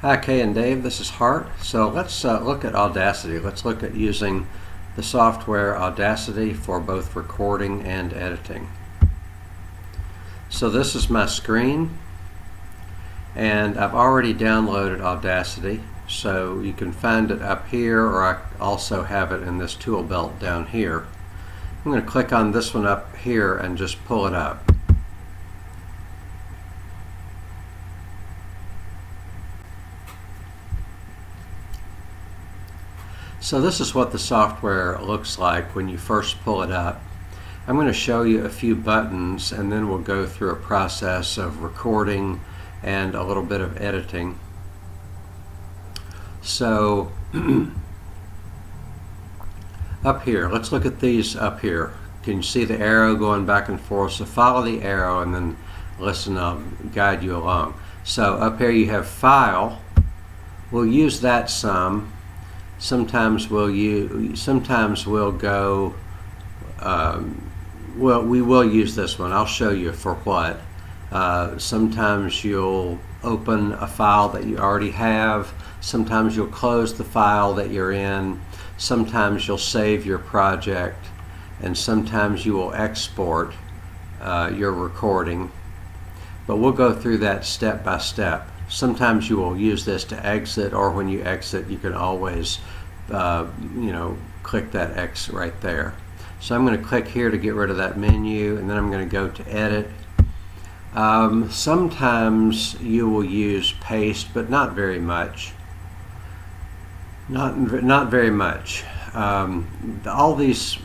Hi Kay and Dave, this is Hart. So let's look at Audacity. Let's look at using the software Audacity for both recording and editing. So this is my screen, and I've already downloaded Audacity, so you can find it up here, or I also have it in this tool belt down here. I'm going to click on this one up here and just pull it up. So this is what the software looks like when you first pull it up. I'm going to show you a few buttons, and then we'll go through a process of recording and a little bit of editing. So up here, let's look at these up here. Can you see the arrow going back and forth? So follow the arrow and then listen, I'll guide you along. So up here you have File. We'll use that some. Sometimes we'll go, well, we will use this one. I'll show you for what. Sometimes you'll open a file that you already have. Sometimes you'll close the file that you're in. Sometimes you'll save your project. And sometimes you will export your recording. But we'll go through that step by step. Sometimes you will use this to exit, or when you exit you can always click that X right there. So I'm going to click here to get rid of that menu, and then I'm going to go to edit. Sometimes you will use paste, but not very much. Not very much. All these,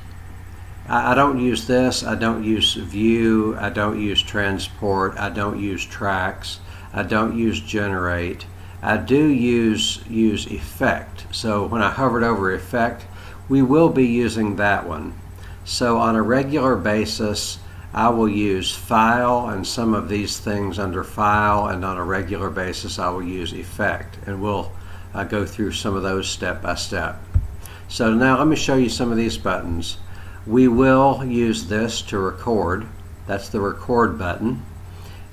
I don't use this. I don't use view. I don't use transport. I don't use tracks. I don't use generate. I do use effect. So when I hovered over effect, we will be using that one. So on a regular basis, I will use file and some of these things under file, and on a regular basis I will use effect, and we'll go through some of those step by step. So now let me show you some of these buttons. We will use this to record. That's the record button.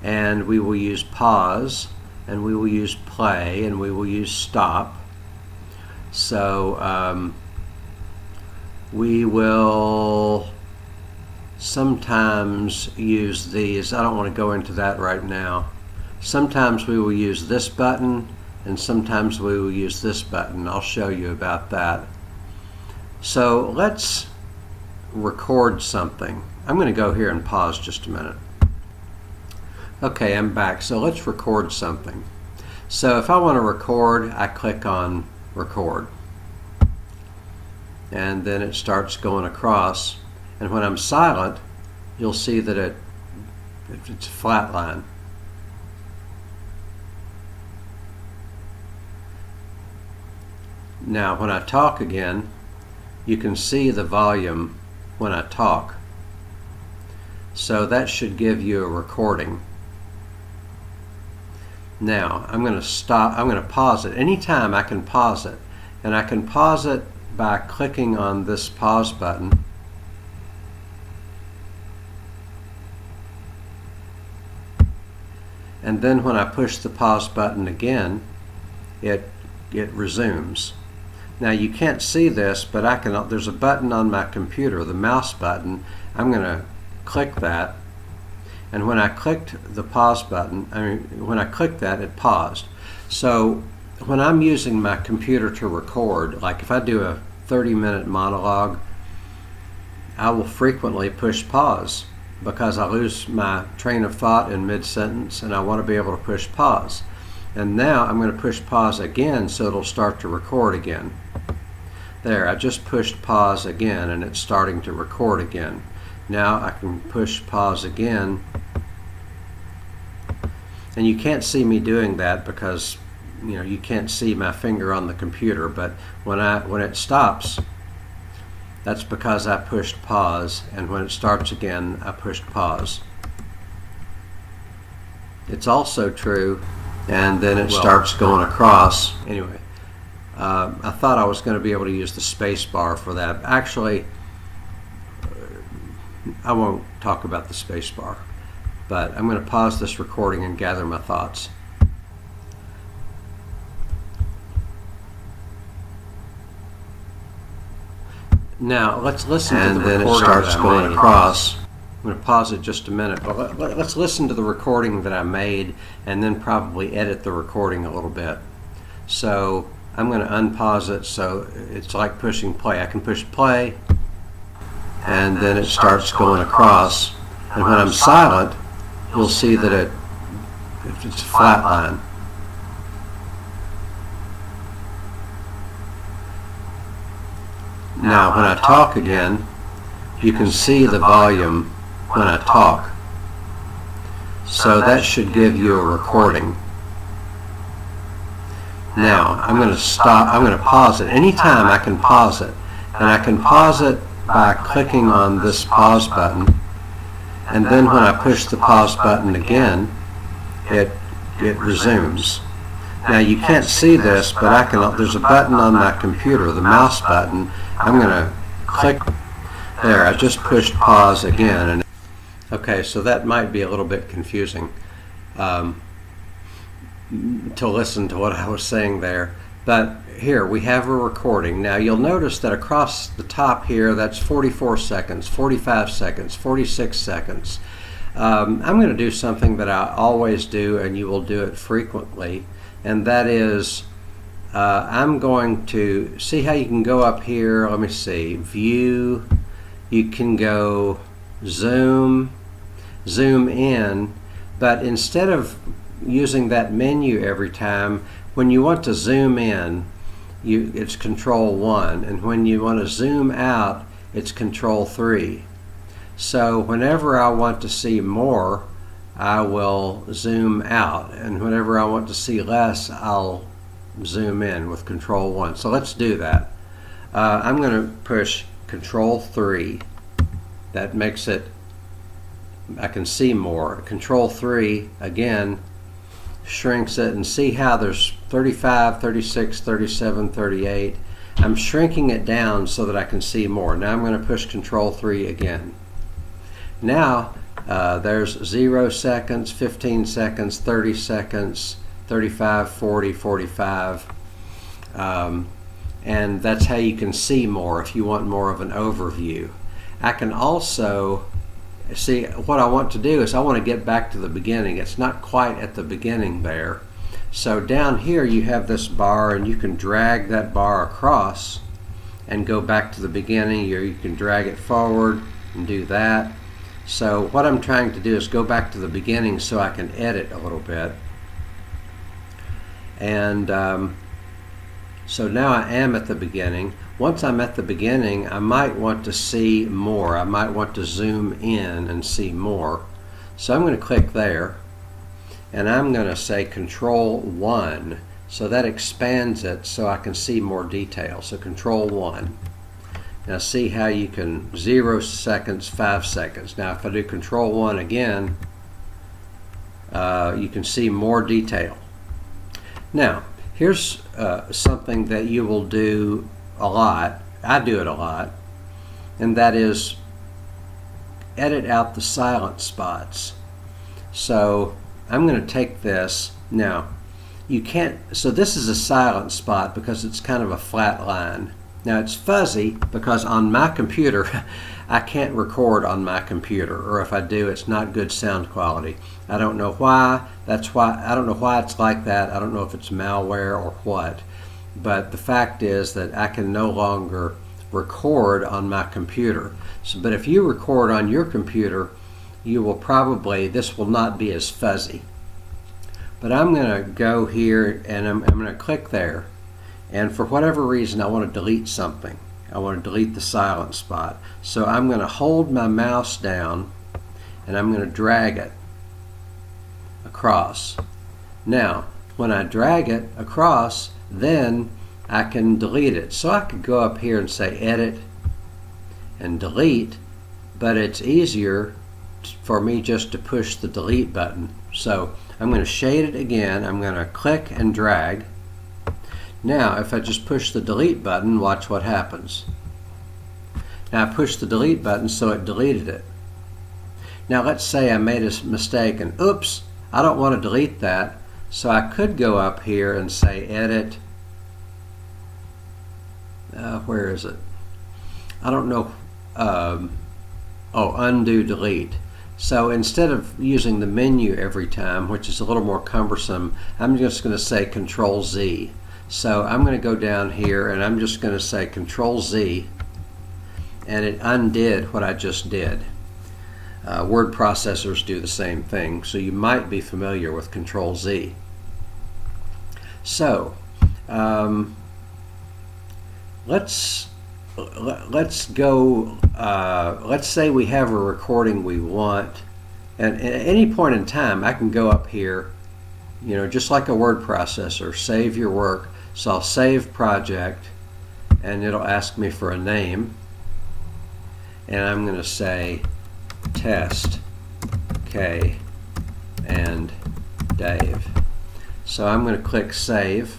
And we will use pause, and we will use play, and we will use stop. So we will sometimes use these. I don't want to go into that right now. Sometimes we will use this button, and sometimes we will use this button. I'll show you about that. So let's record something. I'm going to go here and pause just a minute. Okay, I'm back. So let's record something. So if I want to record, I click on record. And then it starts going across. And when I'm silent, you'll see that it's a flat line. Now when I talk again, you can see the volume when I talk. So that should give you a recording. Now I'm going to stop. I'm going to pause it. Anytime I can pause it, and I can pause it by clicking on this pause button. And then when I push the pause button again, it resumes. Now you can't see this, but I can. There's a button on my computer, the mouse button. I'm going to click that. And when I clicked the pause button, when I clicked that, it paused. So when I'm using my computer to record, like if I do a 30-minute monologue, I will frequently push pause because I lose my train of thought in mid-sentence, and I want to be able to push pause. And now I'm going to push pause again so it'll start to record again. There, I just pushed pause again, and it's starting to record again. Now I can push pause again, and you can't see me doing that because you can't see my finger on the computer, but when it stops, that's because I pushed pause, and when it starts again, I pushed pause. It's also true, and then it starts going across. Anyway, I thought I was going to be able to use the space bar for that. Actually, I won't talk about the space bar, but I'm going to pause this recording and gather my thoughts. Now let's listen to the recording. And then it starts going across. I'm going to pause it just a minute, but let's listen to the recording that I made and then probably edit the recording a little bit. So I'm going to unpause it so it's like pushing play. I can push play, and then it starts going across. And when I'm silent, you'll see that it's a flat line. Now, when I talk again, you can see the volume when I talk. So that should give you a recording. Now, I'm going to stop. I'm going to pause it. Anytime I can pause it. And I can pause it by clicking on this pause button. And then when I push the pause button again, it resumes. Now you can't see this, but I can. There's a button on my computer, the mouse button. I'm going to click there. I just pushed pause again. And okay, so that might be a little bit confusing to listen to what I was saying there. But here we have a recording. Now you'll notice that across the top here, that's 44 seconds, 45 seconds, 46 seconds. I'm going to do something that I always do, and you will do it frequently, and that is I'm going to see how you can go up here. Let me see, view, you can go zoom in, but instead of using that menu every time, when you want to zoom in, it's Control 1, and when you want to zoom out, it's Control 3. So whenever I want to see more, I will zoom out, and whenever I want to see less, I'll zoom in with Control 1. So let's do that. I'm going to push Control 3. That makes it, I can see more. Control 3 again shrinks it, and see how there's 35, 36, 37, 38. I'm shrinking it down so that I can see more. Now I'm going to push Control 3 again. Now there's 0 seconds, 15 seconds, 30 seconds, 35, 40, 45, and that's how you can see more if you want more of an overview. I can also see what I want to do is I want to get back to the beginning. It's not quite at the beginning there. So down here you have this bar, and you can drag that bar across and go back to the beginning, or you can drag it forward and do that. So what I'm trying to do is go back to the beginning so I can edit a little bit. And so now I am at the beginning. Once I'm at the beginning, I might want to see more. I might want to zoom in and see more. So I'm going to click there, and I'm going to say Control 1. So that expands it so I can see more detail. So Control 1. Now see how you can 0 seconds, 5 seconds. Now if I do Control 1 again, you can see more detail. Now here's something that you will do a lot. I do it a lot, and that is edit out the silent spots. So I'm going to take this. Now you can't, so this is a silent spot because it's kind of a flat line. Now it's fuzzy because on my computer I can't record on my computer, or if I do, it's not good sound quality. I don't know why. That's why I don't know why it's like that. I don't know if it's malware or what, but the fact is that I can no longer record on my computer. So, but if you record on your computer, you will probably, this will not be as fuzzy. But I'm going to go here, and I'm going to click there, and for whatever reason I want to delete something. I want to delete the silent spot. So I'm going to hold my mouse down, and I'm going to drag it across. Now when I drag it across, then I can delete it. So I could go up here and say Edit and Delete, but it's easier for me just to push the delete button. So I'm going to shade it again. I'm going to click and drag. Now if I just push the delete button, watch what happens. Now I pushed the delete button, so it deleted it. Now let's say I made a mistake and oops, I don't want to delete that. So I could go up here and say Edit, where is it? I don't know, undo, delete. So instead of using the menu every time, which is a little more cumbersome, I'm just going to say Control Z. So I'm going to go down here and I'm just going to say Control Z, and it undid what I just did. Word processors do the same thing, so you might be familiar with Control Z. So let's go. Let's say we have a recording we want, and at any point in time, I can go up here, just like a word processor, save your work. So I'll save project, and it'll ask me for a name, and I'm going to say Test K and Dave. So I'm going to click Save.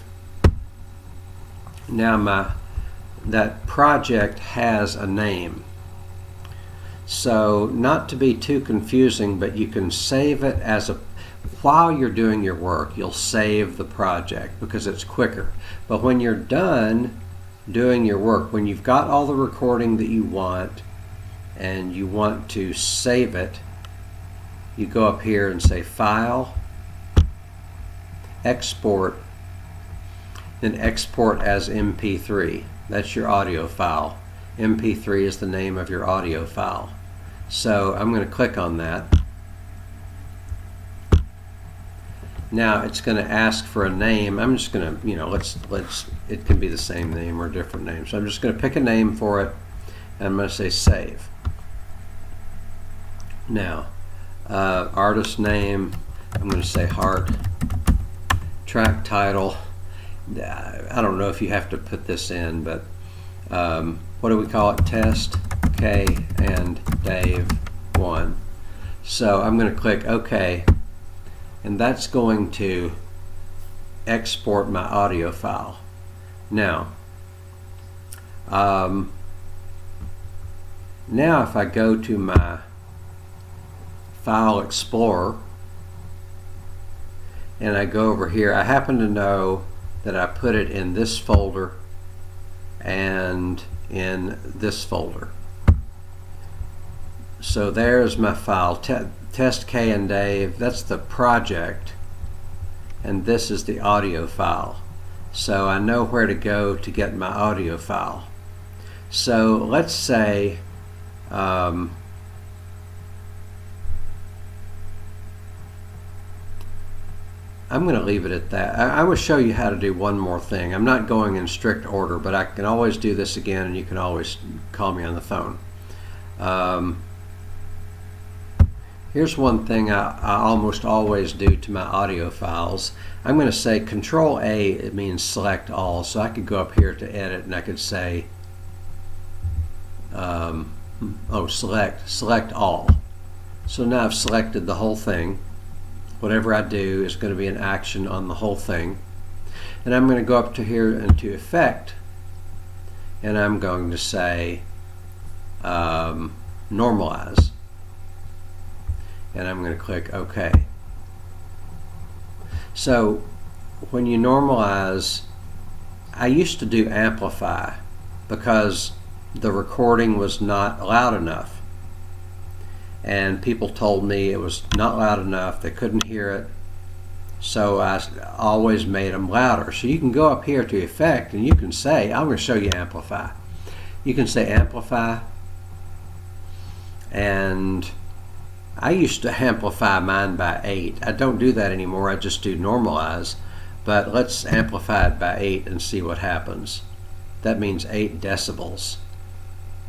Now that project has a name. So not to be too confusing, but you can save it while you're doing your work, you'll save the project because it's quicker. But when you're done doing your work, when you've got all the recording that you want and you want to save it, you go up here and say File, Export, then export as MP3. That's your audio file. MP3 is the name of your audio file. So I'm going to click on that. Now it's going to ask for a name. I'm just going to, it can be the same name or a different name. So I'm just going to pick a name for it, and I'm going to say Save. Now, artist name, I'm going to say Heart. Track title, I don't know if you have to put this in, but what do we call it? Test K and Dave 1. So I'm going to click OK, and that's going to export my audio file. Now if I go to my File Explorer and I go over here, I happen to know that I put it in this folder and in this folder. So there's my file, Test K and Dave. That's the project, and this is the audio file. So I know where to go to get my audio file. So let's say I'm going to leave it at that. I will show you how to do one more thing. I'm not going in strict order, but I can always do this again, and you can always call me on the phone. Here's one thing I almost always do to my audio files. I'm going to say Control A, it means select all. So I could go up here to edit, and I could say select all. So now I've selected the whole thing. Whatever I do is going to be an action on the whole thing. And I'm going to go up to here and to Effect, and I'm going to say Normalize. And I'm going to click OK. So when you normalize, I used to do Amplify because the recording was not loud enough. And people told me it was not loud enough, they couldn't hear it, so I always made them louder. So you can go up here to Effect and you can say, I'm going to show you Amplify. You can say Amplify, and I used to amplify mine by 8. I don't do that anymore, I just do Normalize, but let's amplify it by 8 and see what happens. That means 8 decibels.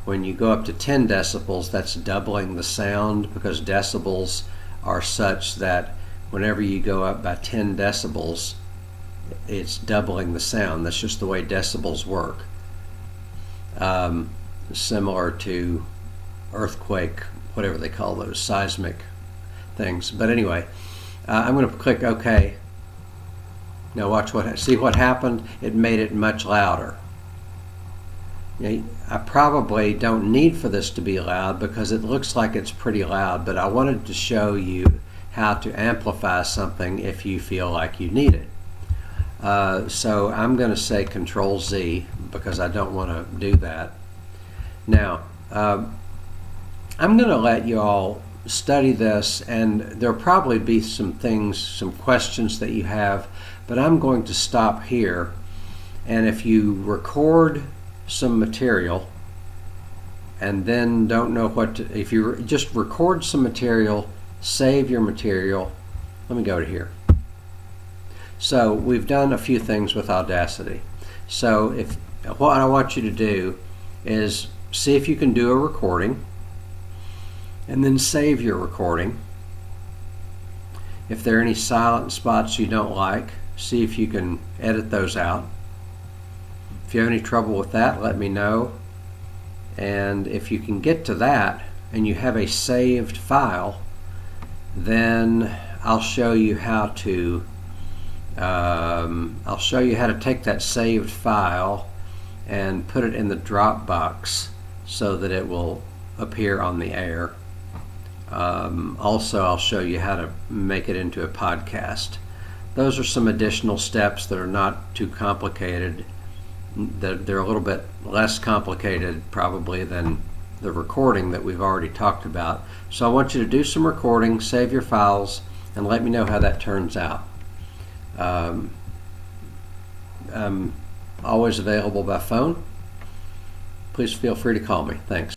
When you go up to 10 decibels, that's doubling the sound, because decibels are such that whenever you go up by 10 decibels, it's doubling the sound. That's just the way decibels work. Similar to earthquake, whatever they call those, seismic things. But anyway, I'm going to click OK. Now see what happened? It made it much louder. I probably don't need for this to be loud because it looks like it's pretty loud, but I wanted to show you how to amplify something if you feel like you need it. So I'm going to say Control Z because I don't want to do that. Now, I'm going to let you all study this, and there'll probably be some things, some questions that you have, but I'm going to stop here. And if you record some material and then don't know what to, if you just record some material, save your material. Let me go to here. So we've done a few things with Audacity. So what I want you to do is see if you can do a recording and then save your recording. If there are any silent spots you don't like, see if you can edit those out. If you have any trouble with that, let me know. And if you can get to that and you have a saved file, then I'll show you how to take that saved file and put it in the Dropbox so that it will appear on the air. Also, I'll show you how to make it into a podcast. Those are some additional steps that are not too complicated. They're a little bit less complicated probably than the recording that we've already talked about. So I want you to do some recording, save your files, and let me know how that turns out. I'm always available by phone. Please feel free to call me. Thanks.